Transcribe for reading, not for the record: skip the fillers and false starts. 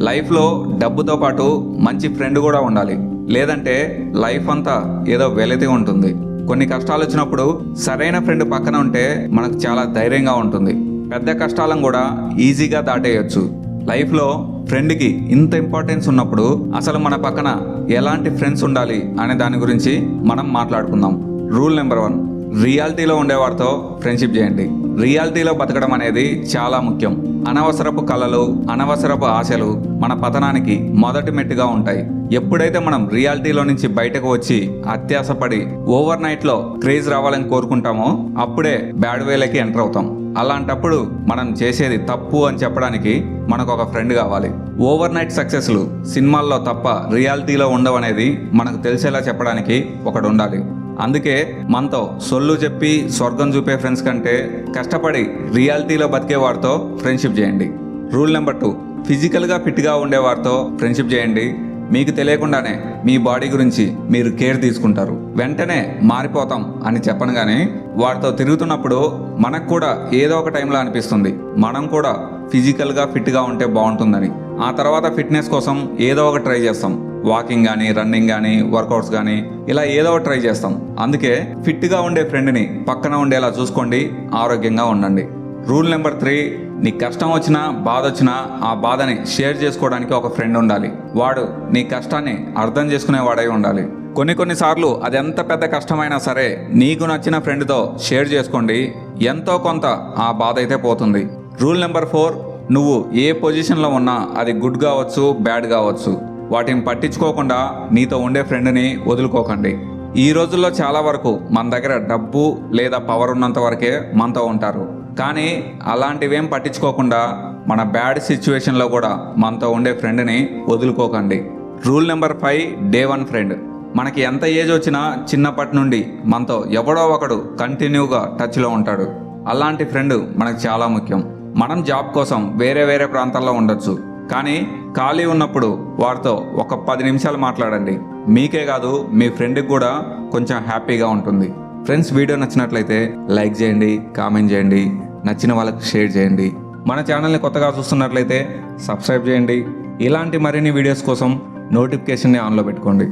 లైఫ్లో డబ్బుతో పాటు మంచి ఫ్రెండ్ కూడా ఉండాలి. లేదంటే లైఫ్ అంతా ఏదో వెలితి ఉంటుంది. కొన్ని కష్టాలు వచ్చినప్పుడు సరైన ఫ్రెండ్ పక్కన ఉంటే మనకు చాలా ధైర్యంగా ఉంటుంది. పెద్ద కష్టాలను కూడా ఈజీగా దాటేయచ్చు. లైఫ్లో ఫ్రెండ్కి ఇంత ఇంపార్టెన్స్ ఉన్నప్పుడు అసలు మన పక్కన ఎలాంటి ఫ్రెండ్స్ ఉండాలి అనే దాని గురించి మనం మాట్లాడుకుందాం. రూల్ నెంబర్ 1, రియాలిటీలో ఉండేవారితో ఫ్రెండ్షిప్ చేయండి. రియాలిటీలో బతకడం అనేది చాలా ముఖ్యం. అనవసరపు కళలు, అనవసరపు ఆశలు మన పతనానికి మొదటి మెట్టుగా ఉంటాయి. ఎప్పుడైతే మనం రియాలిటీలో నుంచి బయటకు వచ్చి అత్యాసపడి ఓవర్ నైట్లో క్రేజ్ రావాలని కోరుకుంటామో అప్పుడే బ్యాడ్ వేలకి ఎంటర్ అవుతాం. అలాంటప్పుడు మనం చేసేది తప్పు అని చెప్పడానికి మనకు ఒక ఫ్రెండ్ కావాలి. ఓవర్ నైట్ సక్సెస్లు సినిమాల్లో తప్ప రియాలిటీలో ఉండవనేది మనకు తెలిసేలా చెప్పడానికి ఒకడు ఉండాలి. అందుకే మనతో సొల్లు చెప్పి స్వర్గం చూపే ఫ్రెండ్స్ కంటే కష్టపడి రియాలిటీలో బతికే వారితో ఫ్రెండ్షిప్ చేయండి. రూల్ నెంబర్ 2, ఫిజికల్గా ఫిట్గా ఉండేవారితో ఫ్రెండ్షిప్ చేయండి. మీకు తెలియకుండానే మీ బాడీ గురించి మీరు కేర్ తీసుకుంటారు. వెంటనే మారిపోతాం అని చెప్పను కానీ వారితో తిరుగుతున్నప్పుడు మనకు కూడా ఏదో ఒక టైంలో అనిపిస్తుంది మనం కూడా ఫిజికల్గా ఫిట్గా ఉంటే బాగుంటుందని. ఆ తర్వాత ఫిట్నెస్ కోసం ఏదో ఒక ట్రై చేస్తాం. వాకింగ్ కానీ, రన్నింగ్ కానీ, వర్కౌట్స్ కానీ, ఇలా ఏదో ఒక ట్రై చేస్తాం. అందుకే ఫిట్గా ఉండే ఫ్రెండ్ని పక్కన ఉండేలా చూసుకోండి, ఆరోగ్యంగా ఉండండి. రూల్ నెంబర్ 3, నీ కష్టం వచ్చినా బాధ వచ్చినా ఆ బాధని షేర్ చేసుకోవడానికి ఒక ఫ్రెండ్ ఉండాలి. వాడు నీ కష్టాన్ని అర్థం చేసుకునేవాడై ఉండాలి. కొన్నిసార్లు అది ఎంత పెద్ద కష్టమైనా సరే నీకు నచ్చిన ఫ్రెండ్తో షేర్ చేసుకోండి, ఎంతో కొంత ఆ బాధ అయితే పోతుంది. రూల్ నెంబర్ 4, నువ్వు ఏ పొజిషన్లో ఉన్నా అది గుడ్ కావచ్చు, బ్యాడ్ కావచ్చు, వాటిని పట్టించుకోకుండా నీతో ఉండే ఫ్రెండ్ని వదులుకోకండి. ఈ రోజుల్లో చాలా వరకు మన దగ్గర డబ్బు లేదా పవర్ ఉన్నంత వరకే మనతో ఉంటారు. కానీ అలాంటివేం పట్టించుకోకుండా మన బ్యాడ్ సిచ్యువేషన్లో కూడా మనతో ఉండే ఫ్రెండ్ని వదులుకోకండి. Rule number 5, day 1 friend. మనకి ఎంత ఏజ్ వచ్చినా చిన్నప్పటి నుండి మనతో ఎవడో ఒకడు కంటిన్యూగా టచ్లో ఉంటాడు. అలాంటి ఫ్రెండ్ మనకు చాలా ముఖ్యం. మనం జాబ్ కోసం వేరే ప్రాంతాల్లో ఉండొచ్చు, కానీ ఖాళీ ఉన్నప్పుడు వారితో ఒక 10 నిమిషాలు మాట్లాడండి. మీకే కాదు మీ ఫ్రెండ్కి కూడా కొంచెం హ్యాపీగా ఉంటుంది. ఫ్రెండ్స్, వీడియో నచ్చినట్లయితే లైక్ చేయండి, కామెంట్ చేయండి, నచ్చిన వాళ్ళకి షేర్ చేయండి. మన ఛానల్ని కొత్తగా చూస్తున్నట్లయితే సబ్స్క్రైబ్ చేయండి. ఇలాంటి మరిన్ని వీడియోస్ కోసం నోటిఫికేషన్ని ఆన్లో పెట్టుకోండి.